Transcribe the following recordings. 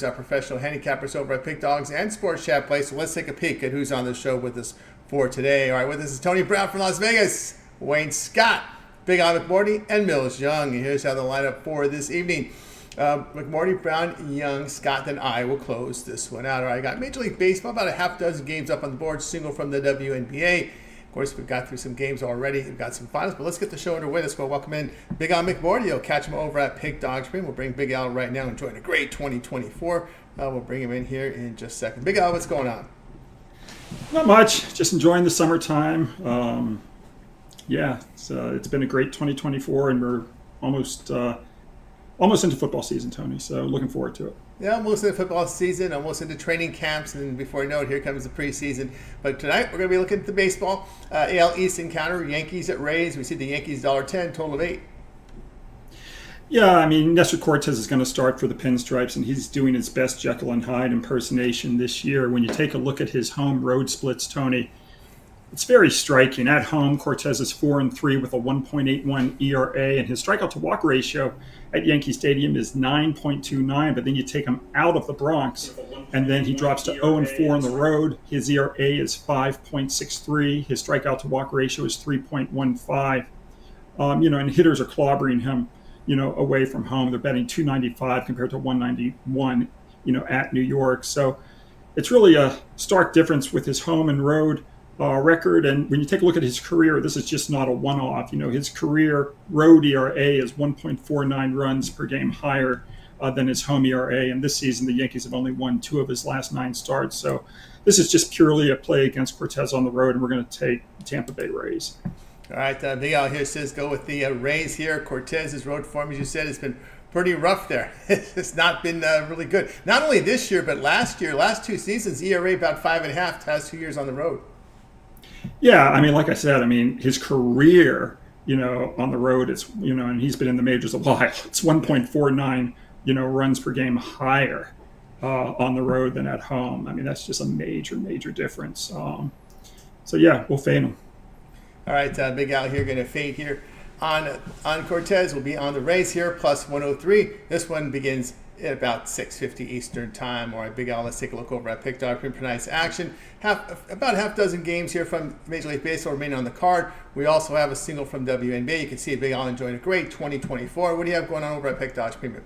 Our professional handicappers over at Pick Dogs and Sports Chat Play. So let's take a peek at who's on the show with us for today. All right, with us is Tony Brown from Las Vegas, Wayne Scott, Big Al McMordie, and Millz Young. And here's how the lineup for this evening. McMordie, Brown, Young, Scott, then I will close this one out. All right, I got Major League Baseball, about a half dozen games up on the board, single from the WNBA. Of course, we've got through some games already. We've got some finals, but let's get the show underway. Let's go welcome in Big Al McMordie. You'll catch him over at Pick Dogs. We'll bring Big Al right now, enjoying a great 2024. We'll bring him in here in just a second. Big Al, what's going on? Not much. Just enjoying the summertime. It's been a great 2024, and we're almost into football season, Tony. So looking forward to it. Yeah, almost into football season, almost into training camps, and before you know it, here comes the preseason. But tonight, we're going to be looking at the baseball. AL East encounter, Yankees at Rays. We see the Yankees $1.10, total of 8. Yeah, I mean, Nestor Cortez is going to start for the Pinstripes, and he's doing his best Jekyll and Hyde impersonation this year. When you take a look at his home road splits, Tony, it's very striking. At home, Cortez is 4-3 with a 1.81 ERA, and his strikeout to walk ratio at Yankee Stadium is 9.29. But then you take him out of the Bronx, and then he drops to 0-4 on the road. His ERA is 5.63. His strikeout to walk ratio is 3.15. And hitters are clobbering him, away from home. They're betting 295 compared to 191, at New York. So it's really a stark difference with his home and road record. And when you take a look at his career, this is just not a one-off. His career road ERA is 1.49 runs per game higher than his home ERA. And this season, the Yankees have only won 2 of his last 9 starts. So this is just purely a play against Cortez on the road, and we're going to take Tampa Bay Rays. All right, Big Al here says go with the Rays here. Cortez's road form, as you said, has been pretty rough there. It's not been really good. Not only this year, but last 2 seasons, ERA about 5.5, past 2 years on the road. Yeah, I mean, like I said, his career, on the road, it's, and he's been in the majors a while. It's 1.49, runs per game higher on the road than at home. I mean, that's just a major, major difference. We'll fade him. All right, Big Al here going to fade here on Cortez. We'll be on the Rays here, plus 103. This one begins at about 6:50 Eastern time. All right, Big Al, let's take a look over at Pick Dog for tonight's action. About half dozen games here from Major League Baseball remaining on the card. We also have a single from WNBA. You can see Big Al enjoying a great 2024. What do you have going on over at Pick Dog's Premium?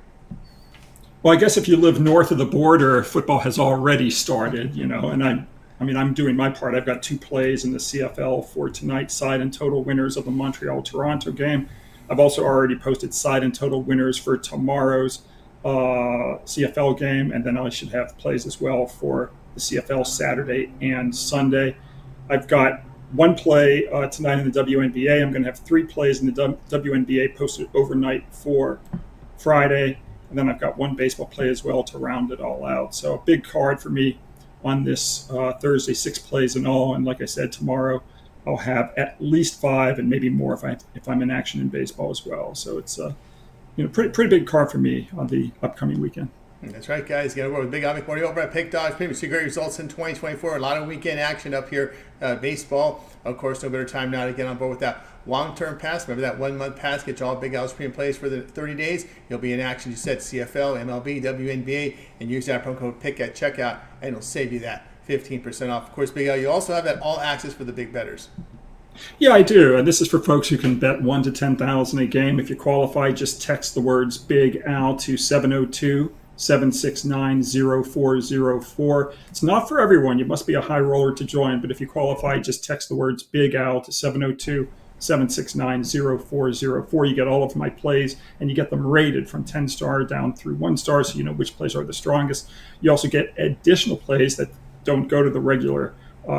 Well, I guess if you live north of the border, football has already started, and I'm doing my part. I've got 2 plays in the CFL for tonight's side and total winners of the Montreal-Toronto game. I've also already posted side and total winners for tomorrow's CFL game, and then I should have plays as well for the CFL Saturday and Sunday. I've got 1 play tonight in the WNBA. I'm going to have 3 plays in the WNBA posted overnight for Friday, and then I've got 1 baseball play as well to round it all out. So a big card for me on this Thursday, 6 plays in all. And like I said, tomorrow I'll have at least 5 and maybe more if I'm in action in baseball as well. So it's a pretty big card for me on the upcoming weekend. That's right, guys. Get over with Big Al McMordie over at Pick Dogs. Premium. See great results in 2024. A lot of weekend action up here. Baseball, of course, no better time now to get on board with that long-term pass. Remember that 1-month pass gets you all Big Al's premium plays for the 30 days. You'll be in action, you said, CFL, MLB, WNBA, and use that promo code PICK at checkout, and it'll save you that 15% off. Of course, Big Al, you also have that all access for the big bettors. Yeah, I do. And this is for folks who can bet 1 to 10,000 a game. If you qualify, just text the words Big Al to 702-769-0404. It's not for everyone. You must be a high roller to join. But if you qualify, just text the words Big Al to 702-769-0404. You get all of my plays, and you get them rated from 10 star down through 1 star, so you know which plays are the strongest. You also get additional plays that don't go to the regular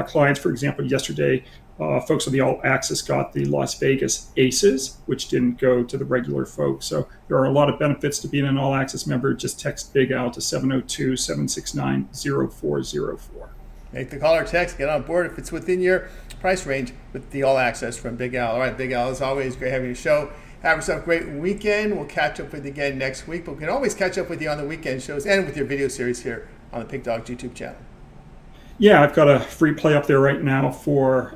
clients. For example, yesterday, folks on the All Access got the Las Vegas Aces, which didn't go to the regular folks. So there are a lot of benefits to being an All Access member. Just text Big Al to 702-769-0404. Make the call or text. Get on board if it's within your price range with the All Access from Big Al. All right, Big Al, as always, great having you show. Have yourself a great weekend. We'll catch up with you again next week. But we can always catch up with you on the weekend shows and with your video series here on the Pick Dogs YouTube channel. Yeah, I've got a free play up there right now for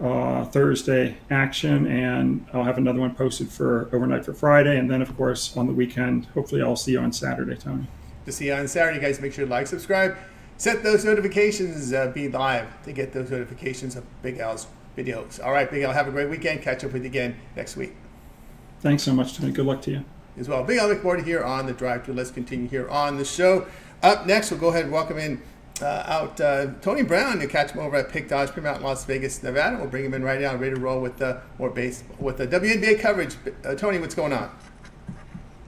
Thursday action, and I'll have another one posted for overnight for Friday. And then, of course, on the weekend, hopefully I'll see you on Saturday, Tony. to see you on Saturday. Guys, make sure to like, subscribe, set those notifications, be live to get those notifications of Big Al's videos. All right, Big Al, have a great weekend. Catch up with you again next week. Thanks so much, Tony. Good luck to you. As well. Big Al McMordie here on the Drive Thru. Let's continue here on the show. Up next, we'll go ahead and welcome in Tony Brown. You catch him over at Pick Dodge Premium out in Las Vegas, Nevada. We'll bring him in right now, ready to roll with more base with the WNBA coverage. Tony, what's going on?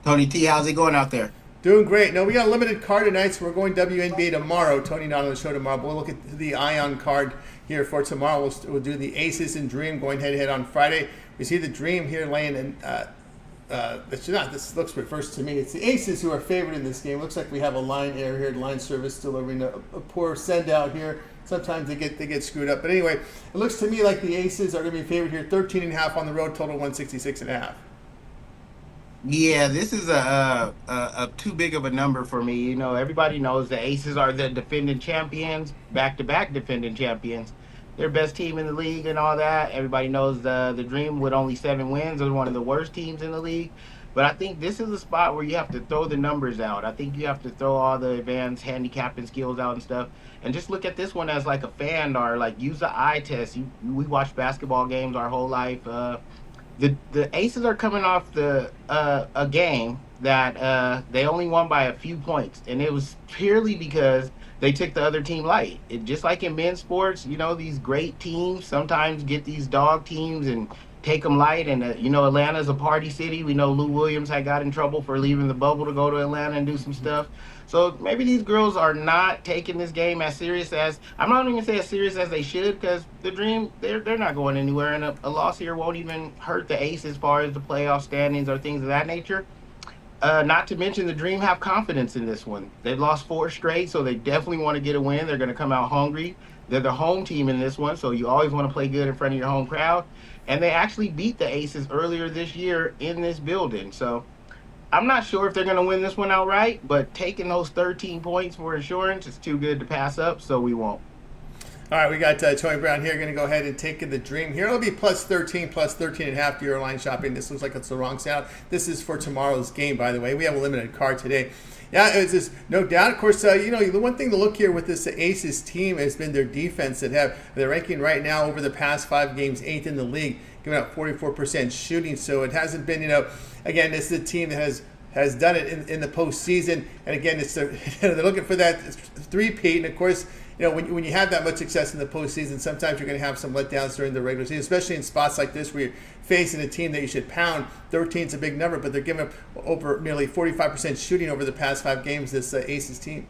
Tony T, how's it going out there? Doing great. No, we got a limited card tonight, so we're going WNBA tomorrow. Tony not on the show tomorrow, but we'll look at the Ion card here for tomorrow. We'll do the Aces and Dream going head-to-head on Friday. We see the Dream here laying in. This looks reversed to me. It's the Aces who are favored in this game. Looks like we have a line error here. Line service delivering a poor send out here. Sometimes they get screwed up. But anyway, it looks to me like the Aces are going to be favored here. 13.5 on the road, total 166.5. Yeah, this is a too big of a number for me. You know, everybody knows the Aces are the defending champions, back-to-back defending champions. They're best team in the league and all that. Everybody knows the Dream with only 7 wins are one of the worst teams in the league. But I think this is a spot where you have to throw the numbers out. I think you have to throw all the advanced handicapping skills out and stuff. And just look at this one as like a fan or like use the eye test. We watch basketball games our whole life. The Aces are coming off a game that they only won by a few points, and it was purely because they took the other team light. Just like in men's sports, you know, these great teams sometimes get these dog teams and take them light. And you know, Atlanta's a party city. We know Lou Williams had got in trouble for leaving the bubble to go to Atlanta and do some stuff. So maybe these girls are not taking this game as serious as, I'm not even going to say as serious as they should, because the Dream, they're not going anywhere, and a loss here won't even hurt the Ace as far as the playoff standings or things of that nature. Not to mention the Dream have confidence in this one. They've lost 4 straight, so they definitely want to get a win. They're going to come out hungry. They're the home team in this one, so you always want to play good in front of your home crowd. And they actually beat the Aces earlier this year in this building, so I'm not sure if they're going to win this one outright, but taking those 13 points for insurance is too good to pass up, so we won't. All right, we got Tony Brown here. Going to go ahead and take the Dream here. It'll be plus 13, plus 13.5 to your line shopping. This looks like it's the wrong sound. This is for tomorrow's game, by the way. We have a limited card today. Yeah, it's just no doubt. Of course, you know, the one thing to look here with this Aces team has been their defense. They're ranking right now over the past 5 games 8th in the league, giving up 44% shooting. So it hasn't been, you know, again, this is a team that has done it in the postseason. And again, they're looking for that three-peat. And of course, you know, when you have that much success in the postseason, sometimes you're going to have some letdowns during the regular season, especially in spots like this where you're facing a team that you should pound. 13 is a big number, but they're giving up over nearly 45% shooting over the past 5 games, this Aces team.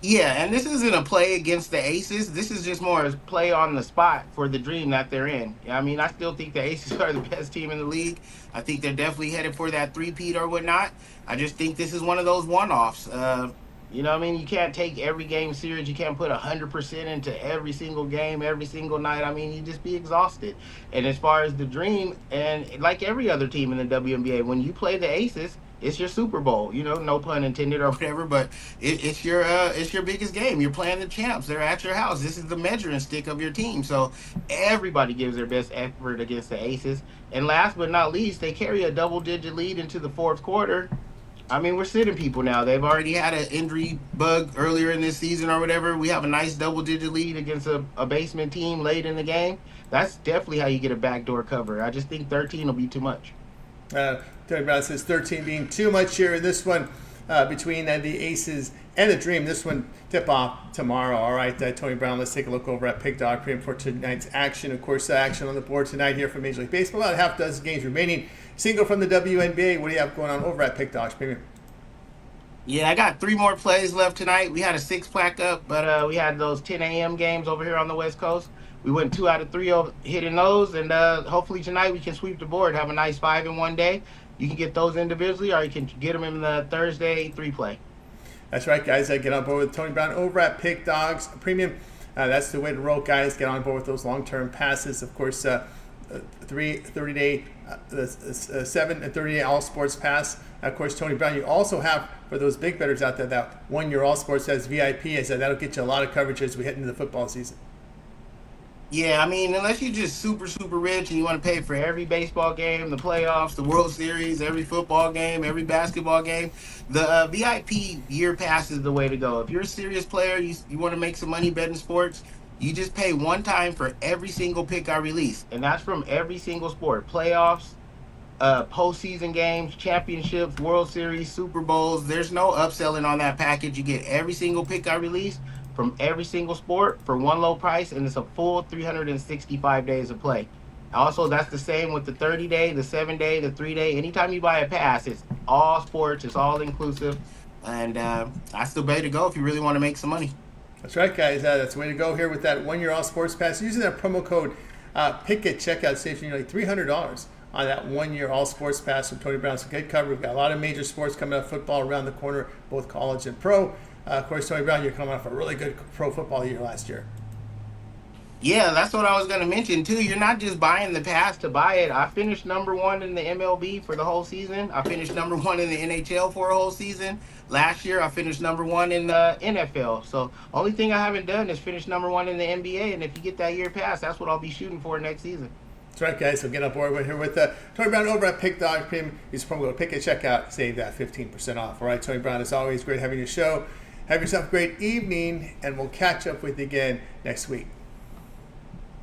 Yeah, and this isn't a play against the Aces. This is just more a play on the spot for the Dream that they're in. I mean, I still think the Aces are the best team in the league. I think they're definitely headed for that three-peat or whatnot. I just think this is one of those one-offs. You know what I mean? You can't take every game serious. You can't put 100% into every single game, every single night. I mean, you just be exhausted. And as far as the Dream, and like every other team in the WNBA, when you play the Aces, it's your Super Bowl. You know, no pun intended or whatever, but it's your biggest game. You're playing the champs. They're at your house. This is the measuring stick of your team. So everybody gives their best effort against the Aces. And last but not least, they carry a double-digit lead into the 4th quarter. I mean, we're sitting people now. They've already had an injury bug earlier in this season or whatever. We have a nice double-digit lead against a basement team late in the game. That's definitely how you get a backdoor cover. I just think 13 will be too much. Tony Brown says 13 being too much here in this one between the Aces and the Dream. This one tip-off tomorrow. All right, Tony Brown, let's take a look over at Pick Dog Premium for tonight's action. Of course, action on the board tonight here from Major League Baseball. About a half dozen games remaining. Single from the WNBA. What do you have going on over at Pick Dogs Premium? Yeah, I got 3 more plays left tonight. We had a 6-pack up, but we had those 10 a.m. games over here on the West Coast. We went 2 out of 3 hitting those, and hopefully tonight we can sweep the board, have a nice 5 in one day. You can get those individually, or you can get them in the Thursday 3-play. That's right, guys. Get on board with Tony Brown over at Pick Dogs Premium. That's the way to roll, guys. Get on board with those long-term passes. Of course, 30-day, 7 and 30-day all sports pass. Of course, Tony Brown, you also have, for those big bettors out there, that 1 year all sports has VIP. That'll get you a lot of coverage as we head into the football season. Yeah, I mean, unless you're just super, super rich and you want to pay for every baseball game, the playoffs, the World Series, every football game, every basketball game, the VIP year pass is the way to go. If you're a serious player, you want to make some money betting sports, you just pay one time for every single pick I release. And that's from every single sport: playoffs, postseason games, championships, World Series, Super Bowls. There's no upselling on that package. You get every single pick I release from every single sport for one low price, and it's a full 365 days of play. Also, that's the same with the 30-day, the 7-day, the 3-day. Anytime you buy a pass, it's all sports, it's all inclusive, and that's the way to go if you really want to make some money. That's right, guys. That's the way to go here with that 1 year all sports pass. Using that promo code PICK at checkout, saves you nearly $300 on that 1 year all sports pass from Tony Brown. So get covered. We've got a lot of major sports coming up, football around the corner, both college and pro. Of course, Tony Brown, you're coming off a really good pro football year last year. Yeah, that's what I was going to mention too. You're not just buying the pass to buy it. I finished number one in the MLB for the whole season. I finished number one in the NHL for a whole season. Last year, I finished number one in the NFL. So, only thing I haven't done is finish number one in the NBA. And if you get that year pass, that's what I'll be shooting for next season. That's right, guys. So get on board here with Tony Brown over at Pick Dog Premium. Use promo code PICK at checkout. Save that 15% off. All right, Tony Brown, as always, great having your show. Have yourself a great evening, and we'll catch up with you again next week.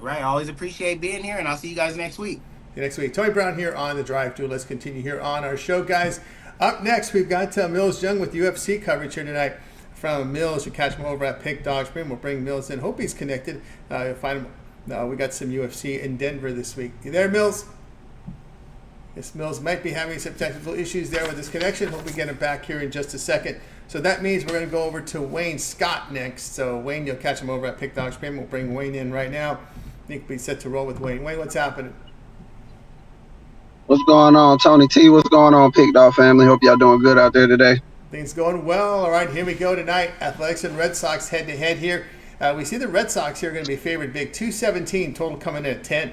Right. I always appreciate being here, and I'll see you guys next week. See you next week. Tony Brown here on The Drive Thru. Let's continue here on our show, guys. Up next, we've got Millz Young with UFC coverage here tonight from Millz. You catch him over at Pick Dogs Premium. We'll bring Millz in. Hope he's connected. You'll find him. We got some UFC in Denver this week. You there, Millz? Yes, Millz might be having some technical issues there with his connection. Hope we get him back here in just a second. So that means we're going to go over to Wayne Scott next. So Wayne, you'll catch him over at Pick Dogs Premium. We'll bring Wayne in right now. I think we'll be set to roll with Wayne. Wayne, what's happening? What's going on, Tony T? What's going on, Pick Dog family? Hope y'all doing good out there today. Things going well. All right, here we go tonight. Athletics and Red Sox head-to-head here. We see the Red Sox here are going to be favored big. 217 total coming in at 10.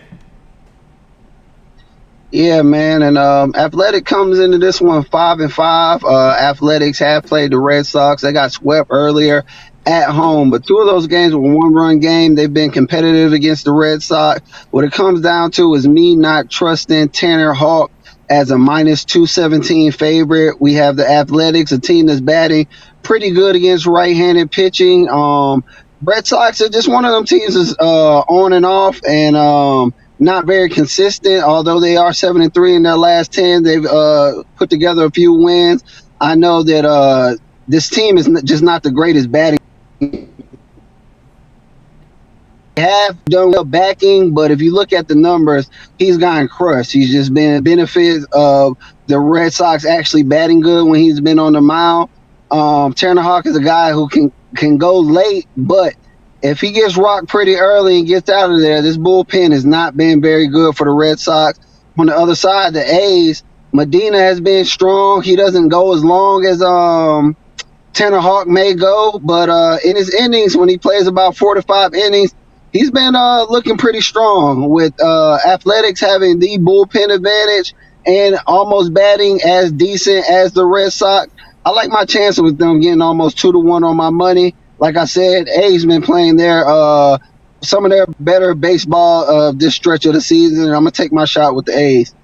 Yeah, man, and Athletic comes into this one 5-5. Athletics have played the Red Sox. They got swept earlier at home, but two of those games were one-run game. They've been competitive against the Red Sox. What it comes down to is me not trusting Tanner Houck as a minus 217 favorite. We have the Athletics, a team that's batting pretty good against right-handed pitching. Red Sox are just one of them teams that's on and off, and not very consistent. Although they are 7-3 in their last 10, they've put together a few wins. I know that this team is just not the greatest batting. They have done well backing, but if you look at the numbers, he's gotten crushed. He's just been a benefit of the Red Sox actually batting good when he's been on the mound. Tanner Houck is a guy who can go late, but if he gets rocked pretty early and gets out of there, this bullpen has not been very good for the Red Sox. On the other side, the A's, Medina has been strong. He doesn't go as long as Tanner Houck may go, but in his innings, when he plays about 4 to 5 innings, he's been looking pretty strong, with Athletics having the bullpen advantage and almost batting as decent as the Red Sox. I like my chances with them getting almost 2-1 on my money. Like I said, A's been playing some of their better baseball this stretch of the season, and I'm going to take my shot with the A's.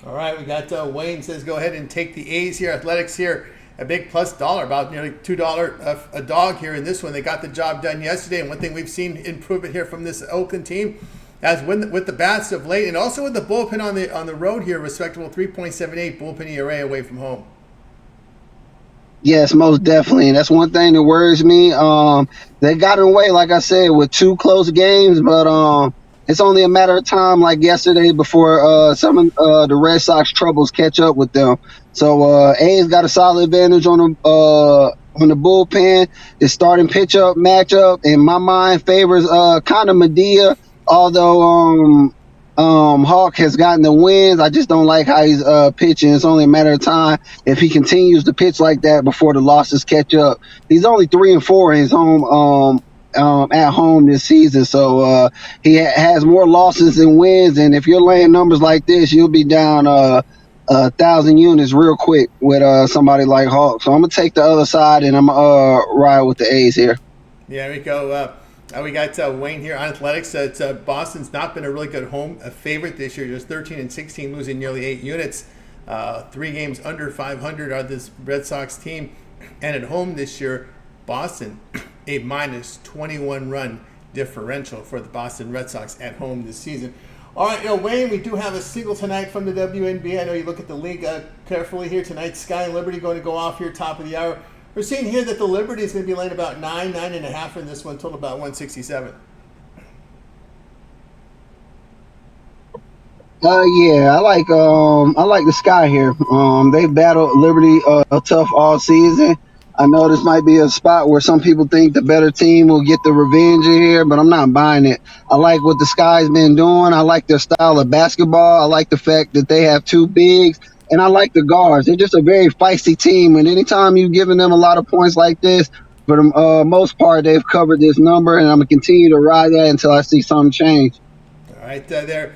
All right, we got Wayne says go ahead and take the A's here. Athletics here, a big plus dollar, about nearly $2 a dog here in this one. They got the job done yesterday, and one thing we've seen improvement here from this Oakland team, as with the bats of late, and also with the bullpen on the road here, respectable 3.78 bullpen ERA away from home. Yes, most definitely. And that's one thing that worries me. They got away, like I said, with 2 close games, but it's only a matter of time, like yesterday, before some of the Red Sox troubles catch up with them. So A's got a solid advantage on the bullpen. The starting pitch-up matchup, in my mind, favors kind of Medea, although Houck has gotten the wins. I just don't like how he's pitching. It's only a matter of time if he continues to pitch like that before the losses catch up. He's only 3-4 in his home at home this season, so he has more losses than wins. And if you're laying numbers like this, you'll be down 1,000 units real quick with somebody like Houck. So I'm gonna take the other side, and I'm ride with the A's here. Yeah, there we go. We got Wayne here on athletics. Boston's not been a really good home favorite this year. Just 13-16, losing nearly 8 units. 3 games under 500 are this Red Sox team. And at home this year, Boston, a minus 21 run differential for the Boston Red Sox at home this season. All right, Wayne, we do have a single tonight from the WNBA. I know you look at the league carefully here tonight. Sky and Liberty going to go off here top of the hour. We're seeing here that the Liberty is going to be laying about 9.5 in this one, total about 167. Yeah, I like the Sky here. They battled Liberty tough all season. I know this might be a spot where some people think the better team will get the revenge here, but I'm not buying it. I like what the Sky's been doing. I like their style of basketball. I like the fact that they have 2 bigs, and I like the guards. They're just a very feisty team, and anytime you've given them a lot of points like this, for the most part, they've covered this number, and I'm going to continue to ride that until I see something change. All right,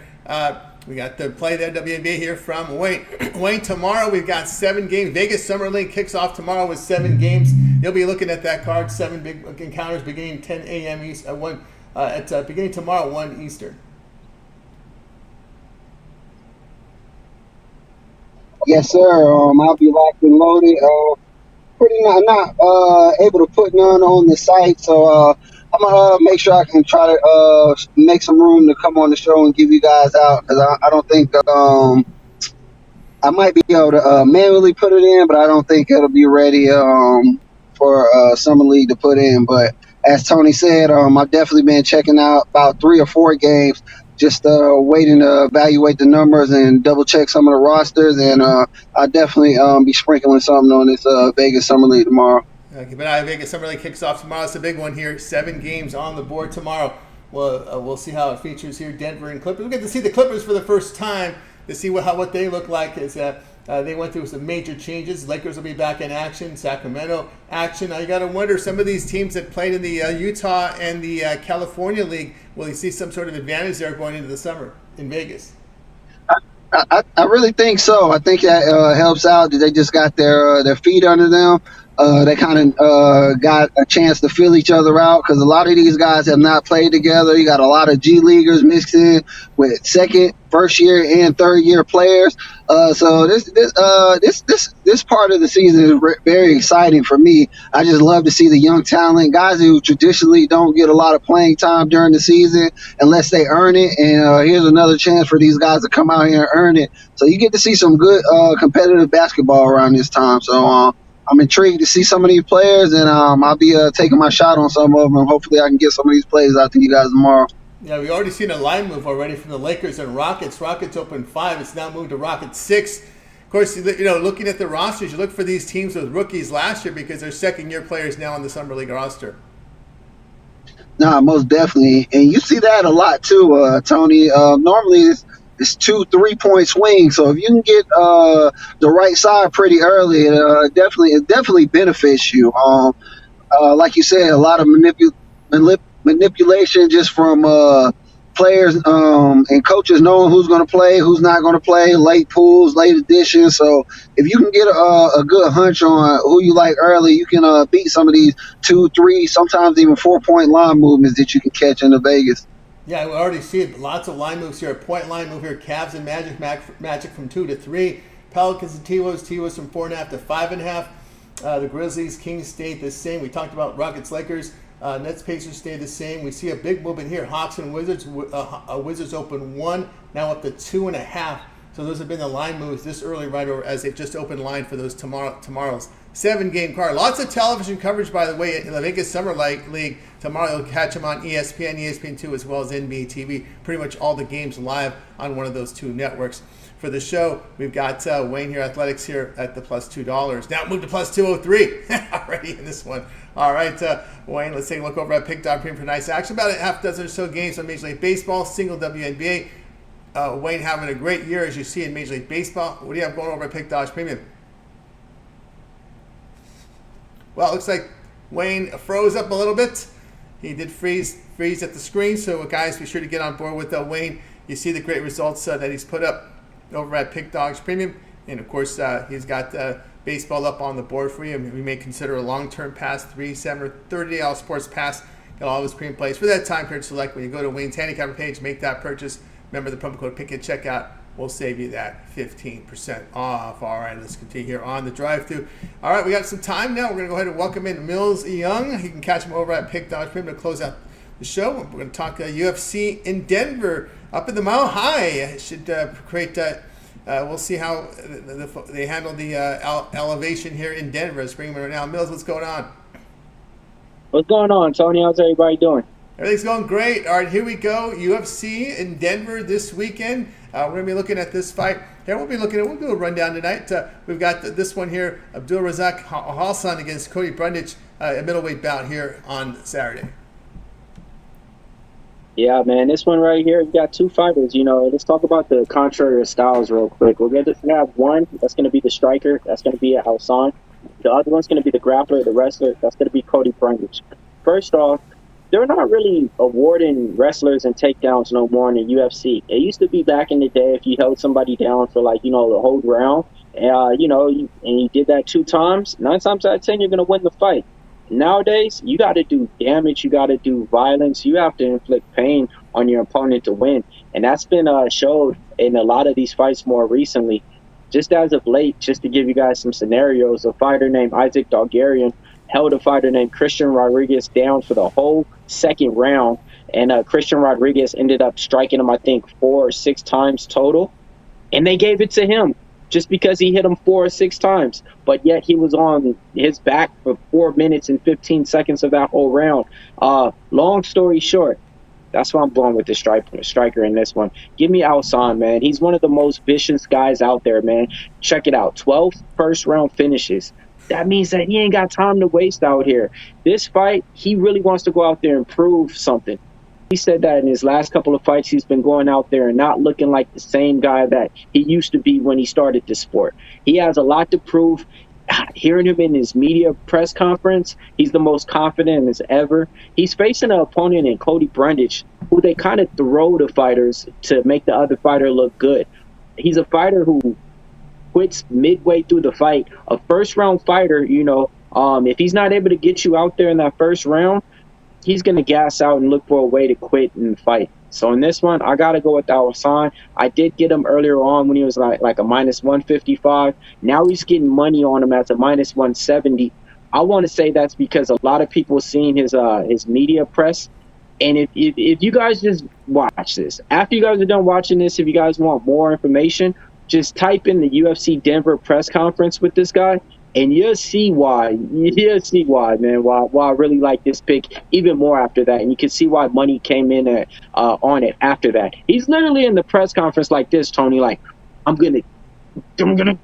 we got the play there, WNBA here from Wayne. Wayne, tomorrow we've got 7 games. Vegas Summer League kicks off tomorrow with 7 games. You'll be looking at that card. 7 big encounters beginning 10 a.m. East. Beginning tomorrow, 1 Eastern. Yes, sir. I'll be locked and loaded. Not able to put none on the site, so I'm gonna make sure I can try to make some room to come on the show and give you guys out, because I don't think I might be able to manually put it in, but I don't think it'll be ready for Summer League to put in. But as Tony said, I've definitely been checking out about 3 or 4 games, just waiting to evaluate the numbers and double check some of the rosters, and I'll definitely be sprinkling something on this Vegas Summer League tomorrow. Keep an eye on Vegas Summer League kicks off tomorrow. It's a big one here. 7 games on the board tomorrow. We'll see how it features here. Denver and Clippers. We'll get to see the Clippers for the first time to see what they look like. As they went through some major changes. Lakers will be back in action. Sacramento action. Now you got to wonder, some of these teams that played in the Utah and the California League, will you see some sort of advantage there going into the summer in Vegas? I really think so. I think that helps out that they just got their feet under them. They kind of got a chance to feel each other out, because a lot of these guys have not played together. You got a lot of G Leaguers mixed in with first year and third year players. So this part of the season is very exciting for me. I just love to see the young talent, guys who traditionally don't get a lot of playing time during the season unless they earn it. And here's another chance for these guys to come out here and earn it. So you get to see some good competitive basketball around this time. So I'm intrigued to see some of these players, and I'll be taking my shot on some of them. Hopefully I can get some of these plays out to you guys tomorrow. Yeah, we've already seen a line move already from the Lakers and Rockets. Rockets open 5. It's now moved to Rockets 6. Of course, looking at the rosters, you look for these teams with rookies last year because they're second-year players now on the Summer League roster. No, most definitely. And you see that a lot too, Tony. Normally it's 2-3 point swing. So if you can get the right side pretty early, it definitely benefits you. Like you said, a lot of manipulation just from players and coaches knowing who's going to play, who's not going to play, late pools, late additions. So if you can get a good hunch on who you like early, you can beat some of these 2, 3, sometimes even 4-point line movements that you can catch into Vegas. Yeah, we already see it. Lots of line moves here. Point line move here. Cavs and Magic from 2 to 3. Pelicans and T-Wolves from 4.5 to 5.5. The Grizzlies, Kings stayed the same. We talked about Rockets, Lakers. Nets, Pacers stay the same. We see a big movement here. Hawks and Wizards. Wizards open 1, now up to 2.5. So those have been the line moves this early, right over as they've just opened line for those tomorrow's 7-game card. Lots of television coverage, by the way, in the Vegas Summer League. Tomorrow you'll catch them on ESPN, ESPN2, as well as NBA TV. Pretty much all the games live on one of those 2 networks. For the show, we've got Wayne here, Athletics here at the plus $2. Now move to plus 203 already in this one. All right, Wayne, let's take a look over at Pick Dog Premium for nice action. About a half dozen or so games on Major League Baseball, single WNBA. Wayne having a great year, as you see in Major League Baseball. What do you have going over at Pick Dodge Premium? Well, it looks like Wayne froze up a little bit. He did freeze at the screen. So, guys, be sure to get on board with Wayne. You see the great results that he's put up over at Pick Dogs Premium. And, of course, he's got baseball up on the board for you. We may consider a long-term pass, 3, 7, or 30-day all sports pass Got all of his premium plays for that time period. Select when you go to Wayne's handicapper page, make that purchase. Remember the promo code PICK at checkout. We'll save you that 15% off. All right, let's continue here on the drive-thru. All right, we got some time now. We're going to go ahead and welcome in Millz Young. You can catch him over at Pick Dodge Premium to close out the show. We're going to talk UFC in Denver, up in the Mile High. Should create that. We'll see how they handle the elevation here in Denver. Let's bring him in right now. Millz, what's going on? What's going on, Tony? How's everybody doing? Everything's going great. All right, here we go. UFC in Denver this weekend. We're going to be looking at this fight. Here we'll do a rundown tonight. We've got this one here, Abdulrazak Hassan against Cody Brundage, a middleweight bout here on Saturday. Yeah, man, this one right here, you got two fighters. Let's talk about the contrary styles real quick. We're going to have one that's going to be the striker. That's going to be Hassan. The other one's going to be the grappler, the wrestler. That's going to be Cody Brundage. First off, they're not really awarding wrestlers and takedowns no more in the UFC. It used to be back in the day if you held somebody down for the whole round, and you did that 2 times, 9 times out of 10 you're going to win the fight. Nowadays, you got to do damage, you got to do violence, you have to inflict pain on your opponent to win, and that's been showed in a lot of these fights more recently. Just as of late, just to give you guys some scenarios, a fighter named Isaac Dogarian held a fighter named Christian Rodriguez down for the whole second round, and Christian Rodriguez ended up striking him, I think, 4 or 6 times total, and they gave it to him just because he hit him 4 or 6 times, but yet he was on his back for 4 minutes and 15 seconds of that whole round. Long story short, that's why I'm going with the striker in this one. Give me Hassan, man. He's one of the most vicious guys out there, man. Check it out, 12 first-round finishes. That means that he ain't got time to waste out here. This fight, he really wants to go out there and prove something. He said that in his last couple of fights, he's been going out there and not looking like the same guy that he used to be when he started this sport. He has a lot to prove. Hearing him in his media press conference, he's the most confident as ever. He's facing an opponent in Cody Brundage, who they kind of throw to fighters to make the other fighter look good. He's a fighter who quits midway through the fight. A first-round fighter, if he's not able to get you out there in that first round, he's going to gas out and look for a way to quit and fight. So in this one, I got to go with Hassan. I did get him earlier on when he was like a minus 155. Now he's getting money on him as a minus 170. I want to say that's because a lot of people seen his media press. And if you guys just watch this, after you guys are done watching this, if you guys want more information, just type in the UFC Denver press conference with this guy, and you'll see why. You'll see why, man. Why I really like this pick even more after that, and you can see why money came in on it after that. He's literally in the press conference like this, Tony. Like, I'm gonna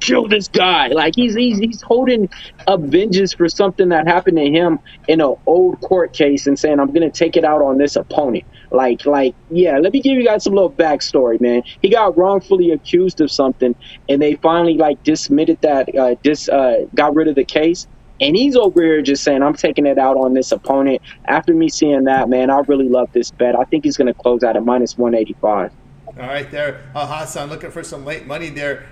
kill this guy. Like he's holding up vengeance for something that happened to him in an old court case and saying, I'm gonna take it out on this opponent. Yeah, let me give you guys some little backstory, man. He got wrongfully accused of something, and they finally dismissed that, got rid of the case. And he's over here just saying, I'm taking it out on this opponent. After me seeing that, man, I really love this bet. I think he's gonna close out at minus 185. All right, there, Hassan, looking for some late money there.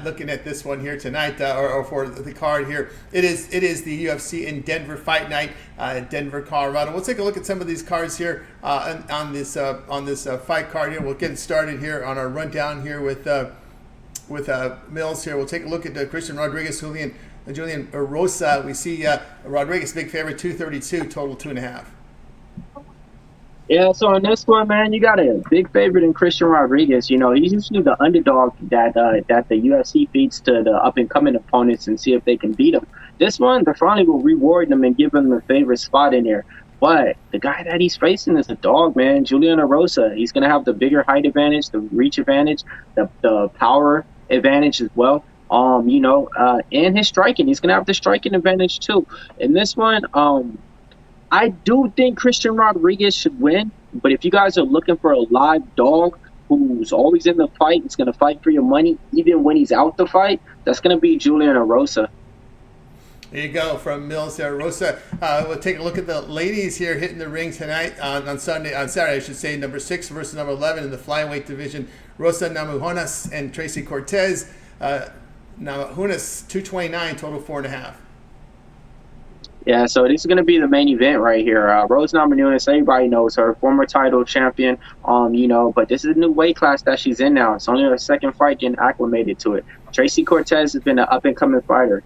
Looking at this one here tonight, or for the card here, it is the UFC in Denver Fight Night, Denver, Colorado. We'll take a look at some of these cards here on this fight card here. We'll get it started here on our rundown here with Millz here. We'll take a look at Christian Rodriguez, Julian Rosa. We see Rodriguez big favorite, 232, total 2.5. Yeah, so in this one, man, you got a big favorite in Christian Rodriguez. He's usually the underdog that the UFC feeds to the up-and-coming opponents and see if they can beat them. This one, they finally will reward them and give them the favorite spot in there. But the guy that he's facing is a dog, man, Julian Rosa. He's going to have the bigger height advantage, the reach advantage, the power advantage as well. And his striking. He's going to have the striking advantage too. In this one, I do think Christian Rodriguez should win, but if you guys are looking for a live dog who's always in the fight, is going to fight for your money even when he's out the fight, that's going to be Julian Rosa. There you go, from Millz there. Rosa, we'll take a look at the ladies here hitting the ring tonight on Saturday, I should say, number 6 versus number 11 in the flyweight division. Rosa Namajunas and Tracy Cortez. Namajunas, 229, total 4.5. Yeah, so this is going to be the main event right here. Rose Namajunas, everybody knows her, former title champion. But this is a new weight class that she's in now. It's only her second fight getting acclimated to it. Tracy Cortez has been an up-and-coming fighter.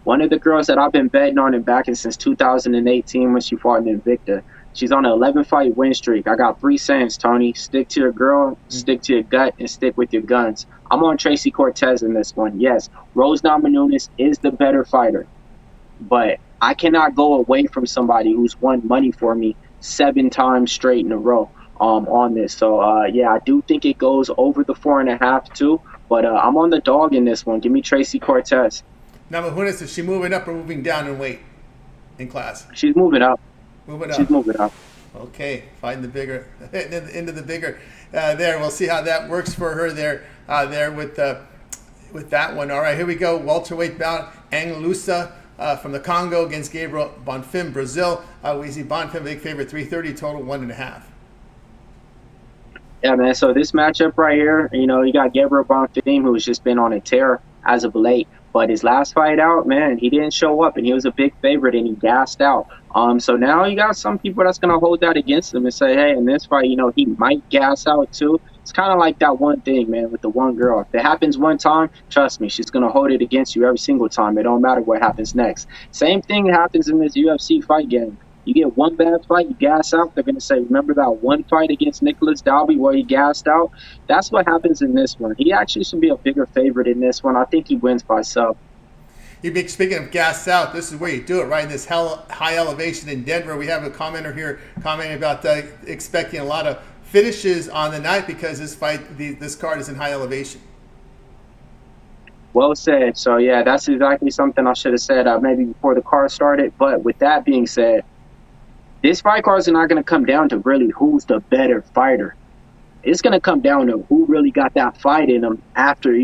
One of the girls that I've been betting on and backing since 2018 when she fought in Invicta. She's on an 11-fight win streak. I got 3 sayings, Tony. Stick to your girl, stick to your gut, and stick with your guns. I'm on Tracy Cortez in this one. Yes, Rose Namajunas is the better fighter. But I cannot go away from somebody who's won money for me 7 times straight in a row on this. So, I do think it goes over the 4.5 too. But I'm on the dog in this one. Give me Tracy Cortez. Namajunas, is she moving up or moving down in weight in class? She's moving up. She's moving up. Okay, find the bigger, into the bigger there. We'll see how that works for her there with that one. All right, here we go. Welterweight bout, Anglusa from the Congo against Gabriel Bonfim, Brazil. We see Bonfim big favorite, 330 total, 1.5. Yeah, man. So this matchup right here, you got Gabriel Bonfim, who's just been on a tear as of late. But his last fight out, man, he didn't show up, and he was a big favorite, and he gassed out. So now you got some people that's going to hold that against him and say, hey, in this fight, he might gas out too. It's kind of like that one thing, man, with the one girl. If it happens one time, trust me, she's going to hold it against you every single time. It don't matter what happens next. Same thing happens in this UFC fight game. You get one bad fight, you gas out, they're going to say, remember that one fight against Nicholas Dalby where he gassed out? That's what happens in this one. He actually should be a bigger favorite in this one. I think he wins by sub. Speaking of gassed out, this is where you do it, right? In this high elevation in Denver. We have a commenter here commenting about expecting a lot of finishes on the night because this card is in high elevation. Well said. So, yeah, that's exactly something I should have said maybe before the card started. But with that being said, this fight card is not going to come down to really who's the better fighter. It's going to come down to who really got that fight in them after,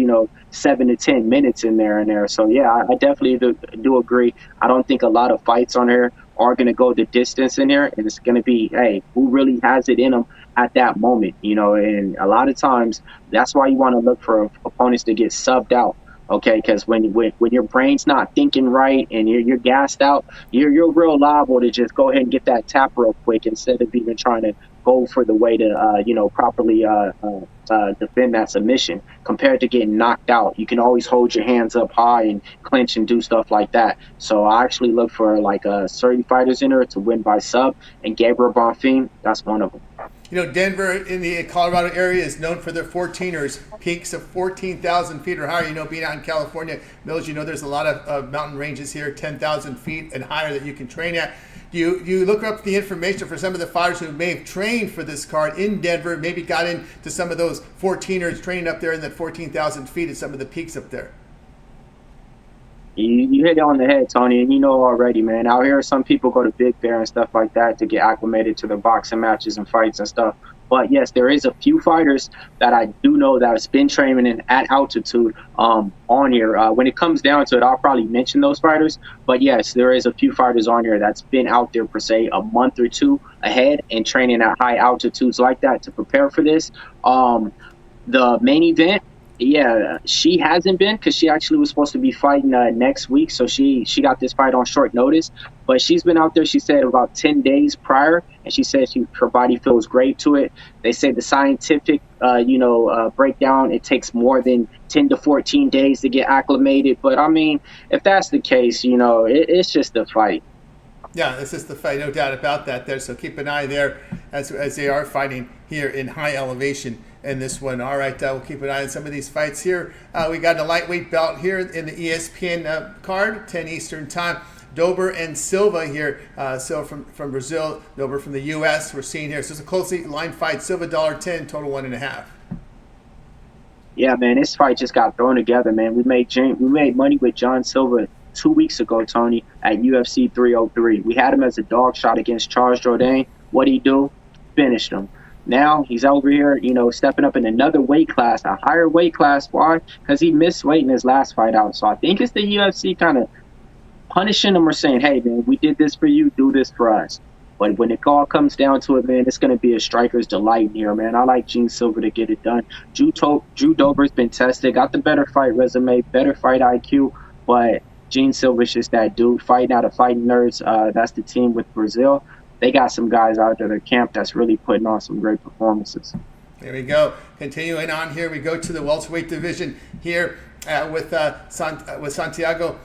7 to 10 minutes in there. So, yeah, I definitely do agree. I don't think a lot of fights on here are going to go the distance in here. And it's going to be, hey, who really has it in them at that moment, And a lot of times that's why you want to look for opponents to get subbed out. Okay, because when your brain's not thinking right and you're gassed out, you're real liable to just go ahead and get that tap real quick instead of even trying to go for the way to properly defend that submission. Compared to getting knocked out, you can always hold your hands up high and clinch and do stuff like that. So I actually look for certain fighters in there to win by sub, and Gabriel Bonfim, that's one of them. Denver in the Colorado area is known for their 14ers, peaks of 14,000 feet or higher. Being out in California, Millz, there's a lot of mountain ranges here, 10,000 feet and higher that you can train at. You look up the information for some of the fighters who may have trained for this card in Denver, maybe got into some of those 14ers training up there in that 14,000 feet at some of the peaks up there. You hit it on the head, Tony, and already, man. Out here, some people go to Big Bear and stuff like that to get acclimated to the boxing matches and fights and stuff. But yes, there is a few fighters that I do know that has been training at altitude on here. When it comes down to it, I'll probably mention those fighters. But yes, there is a few fighters on here that's been out there per se a month or two ahead and training at high altitudes like that to prepare for this. The main event. Yeah, she hasn't been because she actually was supposed to be fighting next week. So she got this fight on short notice. But she's been out there, she said, about 10 days prior. And she said her body feels great to it. They say the scientific, breakdown, it takes more than 10 to 14 days to get acclimated. But, I mean, if that's the case, it's just a fight. Yeah, this is the fight, no doubt about that there. So keep an eye there as they are fighting here in high elevation in this one. All right, we'll keep an eye on some of these fights here. We got a lightweight belt here in the ESPN card, 10 Eastern time. Dober and Silva here. Silva from Brazil, Dober from the U.S. We're seeing here. So it's a closely lined fight. Silva $1.10, total 1.5. Yeah, man, this fight just got thrown together, man. We made money with John Silva 2 weeks ago, Tony, at UFC 303. We had him as a dog shot against Charles Jourdain. What'd he do? Finished him. Now he's over here, stepping up in another weight class, a higher weight class. Why? Because he missed weight in his last fight out. So I think it's the UFC kind of punishing him or saying, hey, man, we did this for you, do this for us. But when it all comes down to it, man, it's going to be a striker's delight in here, man. I like Gene Silva to get it done. Drew Dober's been tested, got the better fight resume, better fight IQ, but Gene Silver's just that dude fighting out of Fighting Nerds. That's the team with Brazil. They got some guys out there in their camp that's really putting on some great performances. There we go. Continuing on here, we go to the welterweight division here with Santiago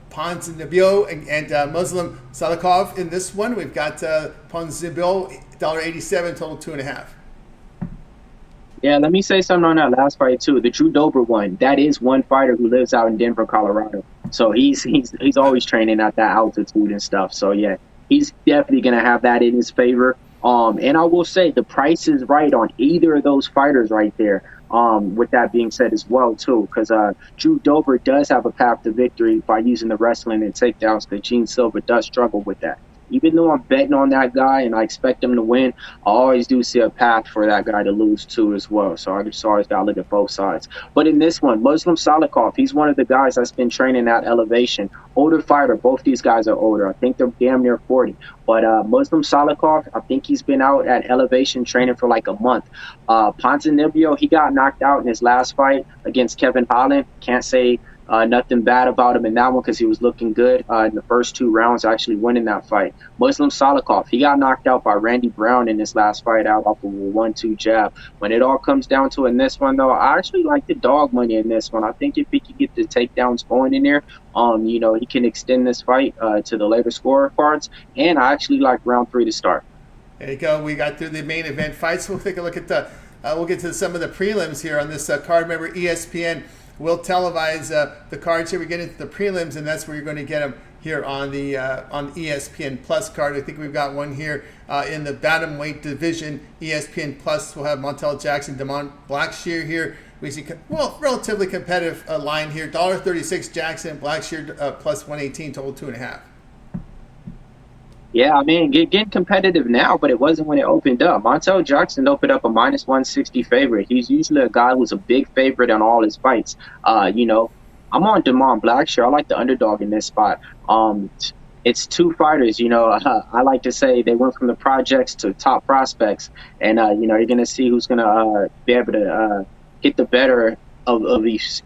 Ponzinibbio and Muslim Salikov. In this one, we've got Ponzinibbio, $1.87, total 2.5. Yeah, let me say something on that last fight too. The Drew Dober one, that is one fighter who lives out in Denver, Colorado. So he's always training at that altitude and stuff. So yeah, he's definitely gonna have that in his favor. And I will say the price is right on either of those fighters right there. With that being said as well too, because Drew Dober does have a path to victory by using the wrestling and takedowns, but Gene Silver does struggle with that. Even though I'm betting on that guy and I expect him to win, I always do see a path for that guy to lose too as well. So I just always got to look at both sides. But in this one, Muslim Salikov, he's one of the guys that's been training at elevation. Older fighter, both these guys are older. I think they're damn near 40. But Muslim Salikov, I think he's been out at elevation training for like a month. Ponzinibbio, he got knocked out in his last fight against Kevin Holland. Can't say nothing bad about him in that one because he was looking good in the first 2 rounds, actually winning that fight. Muslim Salikov, he got knocked out by Randy Brown in his last fight out off of a 1-2 jab. When it all comes down to in this one, though, I actually like the dog money in this one. I think if he can get the takedowns going in there, he can extend this fight to the later scorer cards. And I actually like round 3 to start. There you go. We got through the main event fights. We'll take a look at we'll get to some of the prelims here on this card. Remember, ESPN will televise the cards here. We get into the prelims, and that's where you're going to get them here on the ESPN Plus card. I think we've got one here in the bantamweight division. ESPN Plus will have Montel Jackson, Damon Blackshear here. We see relatively competitive line here. $1.36 Jackson, Blackshear plus 118, total 2.5. Yeah, I mean, getting competitive now, but it wasn't when it opened up. Montel Jackson opened up a minus 160 favorite. He's usually a guy who's a big favorite on all his fights. I'm on Damon Blackshear. I like the underdog in this spot. It's 2 fighters, I like to say they went from the projects to top prospects. And, you're going to see who's going to be able to get the better of each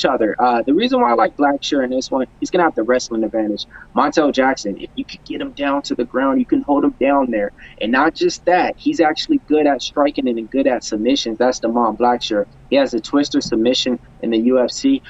other. The reason why I like Blackshear in this one, he's gonna have the wrestling advantage. Montel Jackson, if you could get him down to the ground, you can hold him down there. And not just that, he's actually good at striking and good at submissions. That's Damon Blackshear. He has a twister submission in the UFC.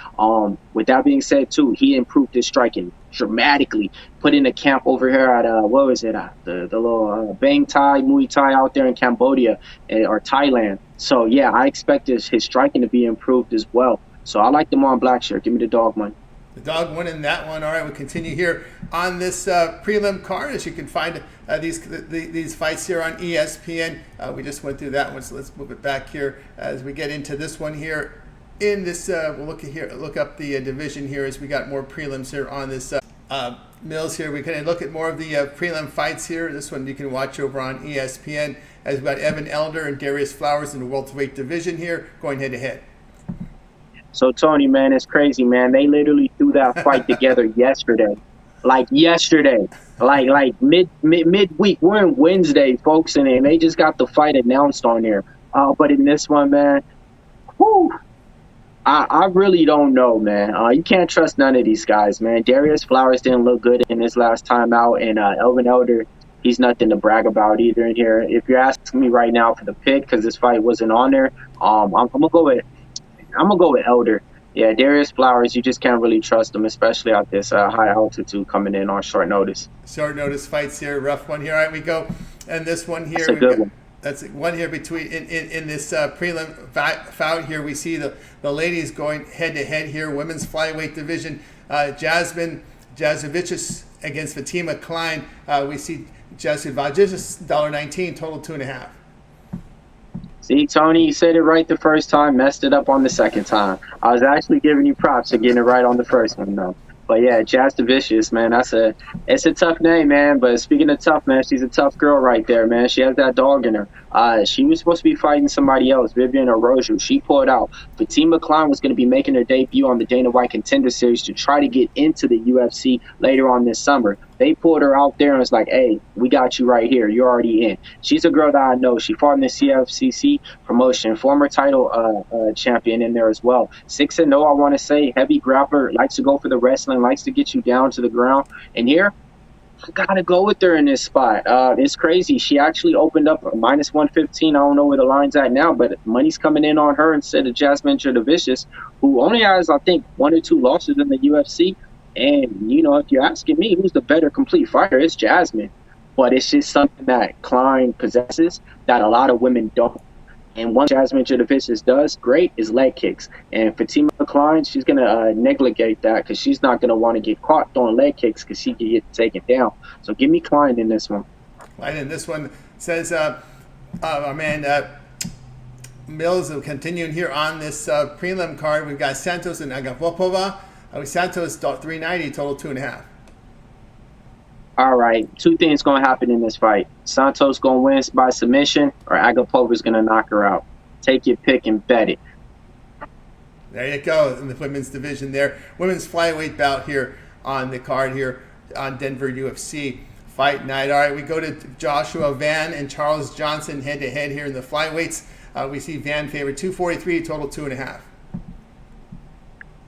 With that being said, too, he improved his striking dramatically. Put in a camp over here at the little Bang Thai, Muay Thai out there in Cambodia or Thailand. So yeah, I expect his striking to be improved as well. So I like Damon Blackshear. Give me the dog money. The dog winning that one. All right, we continue here on this prelim card. As you can find these fights here on ESPN. We just went through that one, so let's move it back here as we get into this one here. In this, we'll look up the division here as we got more prelims here on this Mills here. We can look at more of the prelim fights here. This one you can watch over on ESPN as we've got Evan Elder and Darius Flowers in the welterweight division here going head to head. So Tony, man, it's crazy, man. They literally threw that fight together yesterday. Like midweek. We're in Wednesday, folks, and they just got the fight announced on there. But in this one, man, I really don't know, man. You can't trust none of these guys, man. Darius Flowers didn't look good in his last time out, and Evan Elder, he's nothing to brag about either in here. If you're asking me right now for the pick, because this fight wasn't on there, I'm gonna go with Elder. Yeah, Darius Flowers, you just can't really trust him, especially at this high altitude coming in on short notice. Short notice fights here, rough one here. All right, we go, and this one here. That's a good one. That's one here between in this prelim bout here. We see the ladies going head to head here. Women's flyweight division. Jasmine Jasovicius against Fatima Klein. We see Jasovicius $1.19, total 2.5. See, Tony, you said it right the first time, messed it up on the second time. I was actually giving you props for getting it right on the first one, though. But yeah, Jasovicius, man, it's a tough name, man. But speaking of tough, man, she's a tough girl right there, man. She has that dog in her. She was supposed to be fighting somebody else, Vivian Oroju. She pulled out. Fatima Klein was going to be making her debut on the Dana White Contender Series to try to get into the UFC later on this summer. They pulled her out there and was like, hey, we got you right here. You're already in. She's a girl that I know. She fought in the CFCC promotion, former title champion in there as well. 6-0, I want to say. Heavy grappler, likes to go for the wrestling, likes to get you down to the ground. And here, I got to go with her in this spot. It's crazy. She actually opened up a -115. I don't know where the line's at now, but money's coming in on her instead of Jasmine Jadavicius, who only has, I think, 1 or 2 losses in the UFC. And, you know, if you're asking me who's the better complete fighter, it's Jasmine. But it's just something that Klein possesses that a lot of women don't. And one Jasmine Jadavicius does great is leg kicks. And Fatima Klein, she's going to negligate that because she's not going to want to get caught throwing leg kicks because she can get taken down. So give me Klein in this one. Klein in this one says, our man Millz continuing here on this prelim card. We've got Santos and Agapopova. Santos 390, total 2.5. All right, 2 things going to happen in this fight. Santos going to win by submission, or Agapova's going to knock her out. Take your pick and bet it. There you go, in the women's division there. Women's flyweight bout here on the card here on Denver UFC Fight Night. All right, we go to Joshua Van and Charles Johnson head-to-head here in the flyweights. We see Van favored 243, total 2.5.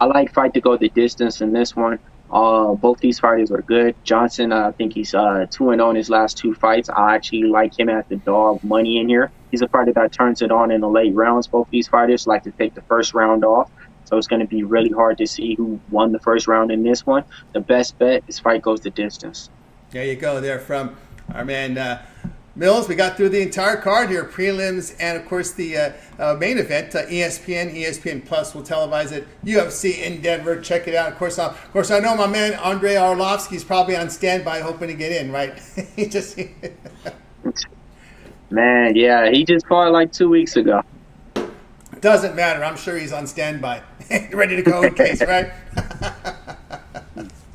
I like fight to go the distance in this one. Both these fighters are good. Johnson, I think he's 2-0 in his last 2 fights. I actually like him at the dog money in here. He's a fighter that turns it on in the late rounds. Both these fighters like to take the first round off. So it's going to be really hard to see who won the first round in this one. The best bet is fight goes the distance. There you go there from our man Millz. We got through the entire card here, prelims, and of course the main event. ESPN Plus will televise it. UFC in Denver. Check it out. Of course, I know my man Andrei Arlovsky's probably on standby, hoping to get in. Right? He just man, yeah, he just fought like 2 weeks ago. Doesn't matter. I'm sure he's on standby, ready to go in case. Right?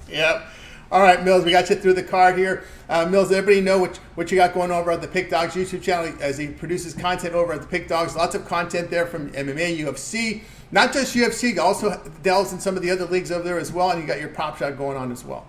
Yep. All right, Millz, we got you through the card here. Millz, everybody know what you got going over at the Pick Dogs YouTube channel as he produces content over at the Pick Dogs. Lots of content there from MMA, UFC, not just UFC, also delves in some of the other leagues over there as well, and you got your prop shot going on as well.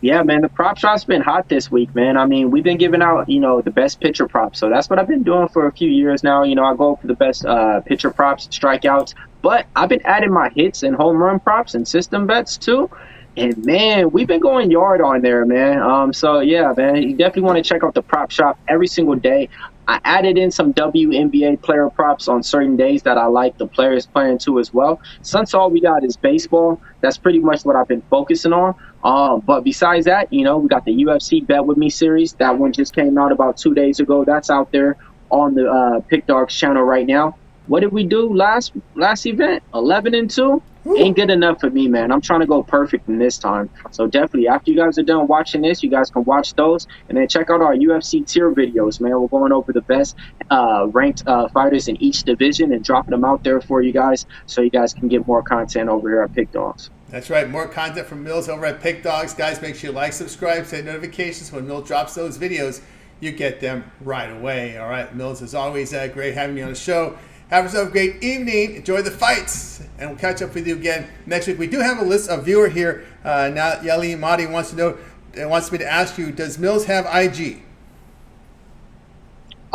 Yeah, man, the prop shot's been hot this week, man. I mean, we've been giving out, the best pitcher props. So that's what I've been doing for a few years now. I go for the best pitcher props, strikeouts, but I've been adding my hits and home run props and system bets too. And, man, we've been going yard on there, man. So, yeah, man, you definitely want to check out the prop shop every single day. I added in some WNBA player props on certain days that I like the players playing too as well. Since all we got is baseball, that's pretty much what I've been focusing on. But besides that, we got the UFC Bet With Me series. That one just came out about 2 days ago. That's out there on the Pick Dogs channel right now. What did we do last event? 11-2? Ain't good enough for me, man. I'm trying to go perfect in this time. So definitely, after you guys are done watching this, you guys can watch those. And then check out our UFC tier videos, man. We're going over the best ranked fighters in each division and dropping them out there for you guys so you guys can get more content over here at Pick Dogs. That's right. More content from Millz over at Pick Dogs. Guys, make sure you like, subscribe, set notifications. When Millz drops those videos, you get them right away. All right, Millz, as always, great having you on the show. Have yourself a great evening. Enjoy the fights, and we'll catch up with you again next week. We do have a viewer here. Now, Yali Mahdi wants me to ask you, does Millz have IG?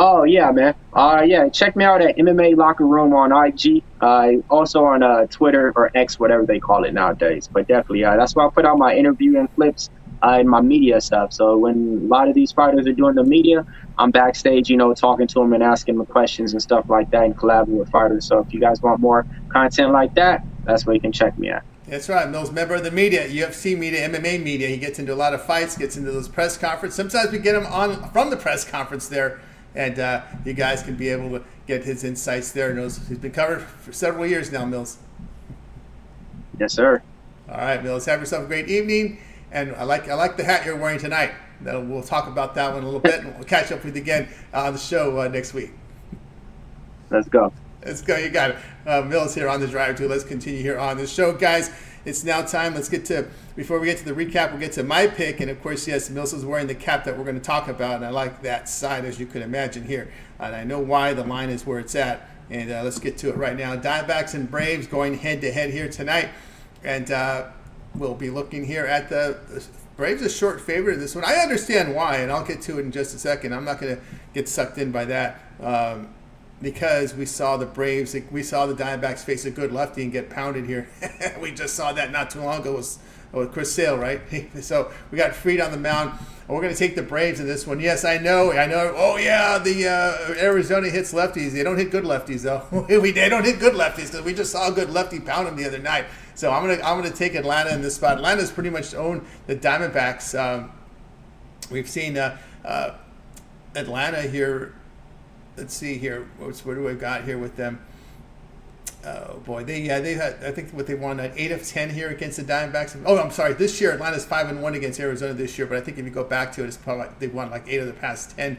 Oh, yeah, man. Yeah, check me out at MMA Locker Room on IG. Also on Twitter or X, whatever they call it nowadays. But definitely, that's where I put out my interview and clips and my media stuff. So when a lot of these fighters are doing the media, I'm backstage, talking to them and asking them questions and stuff like that and collabing with fighters. So if you guys want more content like that, that's where you can check me at. That's right. Millz, member of the media, UFC media, MMA media. He gets into a lot of fights, gets into those press conferences. Sometimes we get him on from the press conference there, and you guys can be able to get his insights there. He's been covered for several years now, Millz. Yes, sir. All right, Millz, have yourself a great evening. And I like the hat you're wearing tonight. We'll talk about that one a little bit, and we'll catch up with you again on the show next week. Let's go. Let's go. You got it. Millz here on the Drive too. Let's continue here on the show, guys. It's now time. Before we get to the recap, we'll get to my pick. And of course, yes, Millz is wearing the cap that we're going to talk about, and I like that side, as you can imagine here. And I know why the line is where it's at. And let's get to it right now. Diamondbacks and Braves going head to head here tonight, and we'll be looking here at the Braves a short favorite in this one. I understand why, and I'll get to it in just a second. I'm not going to get sucked in by that because we saw the Braves, we saw the Diamondbacks face a good lefty and get pounded here. We just saw that not too long ago with Chris Sale, right? So we got Fried on the mound. We're going to take the Braves in this one. Yes, I know. Oh yeah, the Arizona hits lefties. They don't hit good lefties though. They don't hit good lefties because we just saw a good lefty pound them the other night. So I'm gonna take Atlanta in this spot. Atlanta's pretty much owned the Diamondbacks. We've seen Atlanta here. Let's see here. What do we got here with them? Oh boy, they had, I think what they won 8 of 10 here against the Diamondbacks. Oh, I'm sorry, this year Atlanta's 5-1 against Arizona this year, but I think if you go back to it, it's probably like they've won like 8 of the past 10.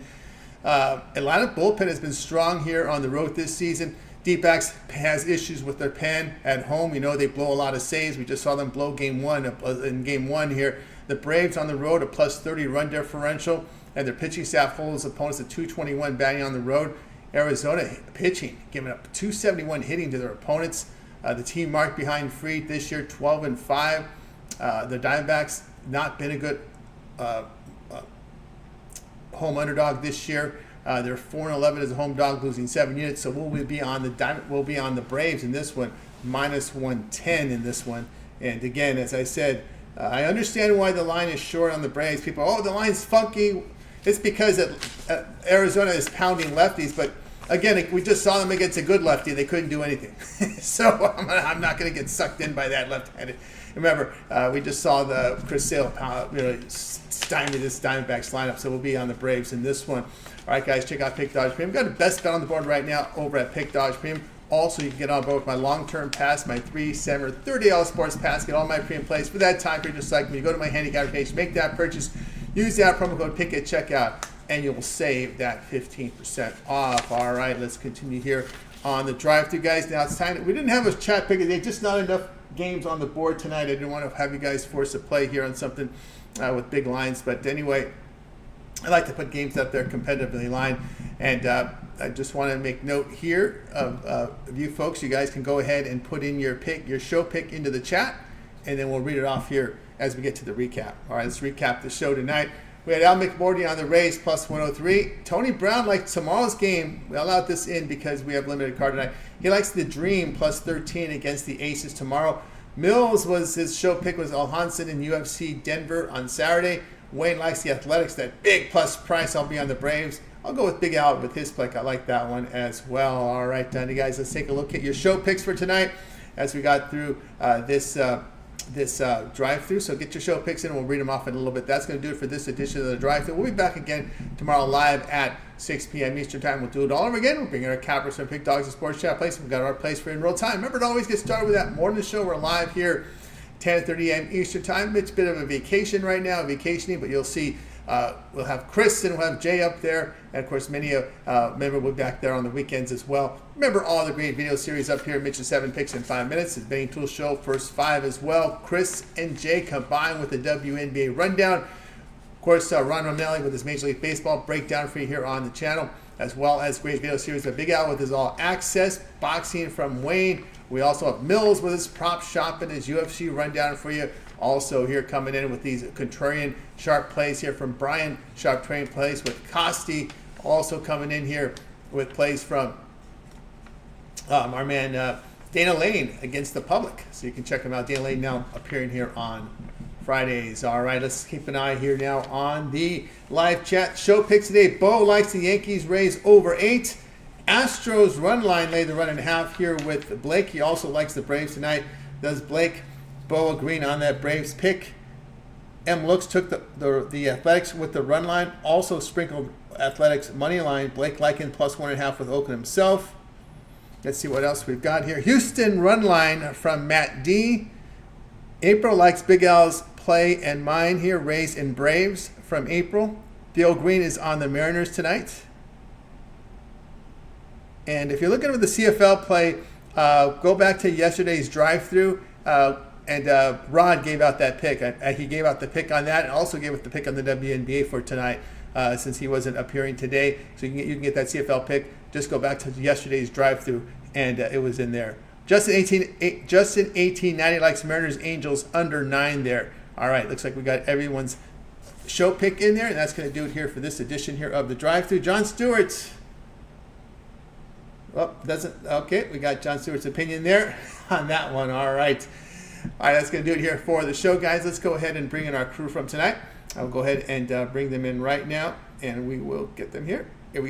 Atlanta bullpen has been strong here on the road this season. D-backs has issues with their pen at home. They blow a lot of saves. We just saw them blow game one here. The Braves on the road a plus 30 run differential, and their pitching staff holds opponents at 221 batting on the road. Arizona pitching, giving up 271 hitting to their opponents. The team marked behind Fried this year, 12-5. The Diamondbacks not been a good home underdog this year. They're 4-11 as a home dog, losing 7 units. So we'll be on the Braves in this one, minus 110 in this one. And again, as I said, I understand why the line is short on the Braves. People, the line's funky. It's because Arizona is pounding lefties, but again, we just saw them against a good lefty. They couldn't do anything. So I'm not going to get sucked in by that left-handed. Remember, we just saw the Chris Sale stymie this Diamondbacks lineup, so we'll be on the Braves in this one. All right, guys, check out Pick Dodge Premium. We've got the best bet on the board right now over at Pick Dodge Premium. Also, you can get on board with my long-term pass, my 3, 7, or $30 sports pass. Get all my premium plays for that time period, just like when you go to my handicap page, make that purchase. Use that promo code PICK at checkout, and you'll save that 15% off. All right, let's continue here on the drive-thru, guys. Now it's time. We didn't have a chat pick. There's just not enough games on the board tonight. I didn't want to have you guys force a play here on something with big lines. But anyway, I like to put games up there competitively lined. And I just want to make note here of you folks. You guys can go ahead and put in your pick, your show pick into the chat, and then we'll read it off here as we get to the recap. All right, let's recap the show tonight. We had McMordie on the Rays plus 103. Tony Brown likes tomorrow's game. We allowed this in because we have limited card tonight. He likes the Dream plus 13 against the Aces tomorrow. Mills was his show pick was Al Hansen in UFC Denver on Saturday. Wayne likes the Athletics, that big plus price. I'll be on the Braves. I'll go with Big Al with his pick. I like that one as well. All right, Danny, guys, let's take a look at your show picks for tonight as we got through this drive-through. So get your show picks in and we'll read them off in a little bit. That's going to do it for this edition of the drive-through. We'll be back again tomorrow live at 6 p.m. Eastern Time. We'll do it all over again. We'll bring in our cappers from Pick Dogs and Sports Chat place. We've got our place for in real time. Remember to always get started with that morning show. We're live here 10:30 a.m. Eastern Time. It's a bit of a vacation right now, vacationing, but you'll see we'll have Chris and we'll have Jay up there. And, of course, many of member will be back there on the weekends as well. Remember all the great video series up here, Mitch's 7 Picks in 5 minutes. The Betting Tool Show, First 5 as well. Chris and Jay combined with the WNBA Rundown. Of course, Ron Romnelli with his Major League Baseball breakdown for you here on the channel, as well as great video series by Big Al with his All Access, boxing from Wayne. We also have Mills with his prop shop and his UFC rundown for you. Also here coming in with these contrarian sharp plays here from Brian, sharp train plays with Costi. Also coming in here with plays from our man Dana Lane against the public. So you can check him out. Dana Lane now appearing here on Fridays. All right, let's keep an eye here now on the live chat. Show picks today. Bo likes the Yankees Rays over 8. Astros run line laid the run and a half here with Blake. He also likes the Braves tonight. Does Blake? Bo agreeing on that Braves pick. M. Looks took the Athletics with the run line. Also sprinkled Athletics money line. Blake liking plus 1.5 with Oakland himself. Let's see what else we've got here. Houston run line from Matt D. April likes Big Al's play and mine here. Rays and Braves from April. Theo Green is on the Mariners tonight. And if you're looking at the CFL play, go back to yesterday's drive-through. And Rod gave out that pick. He gave out the pick on that and also gave it the pick on the WNBA for tonight since he wasn't appearing today. So you can get that CFL pick. Just go back to yesterday's drive-through, and it was in there. Justin 1890 likes Mariners Angels under 9 there. All right, looks like we got everyone's show pick in there, and that's going to do it here for this edition here of the Drive-Thru. Jon Stewart. Oh, doesn't. Okay, we got Jon Stewart's opinion there on that one. All right. All right, that's going to do it here for the show, guys. Let's go ahead and bring in our crew from tonight. I'll go ahead and bring them in right now, and we will get them here. Here we go.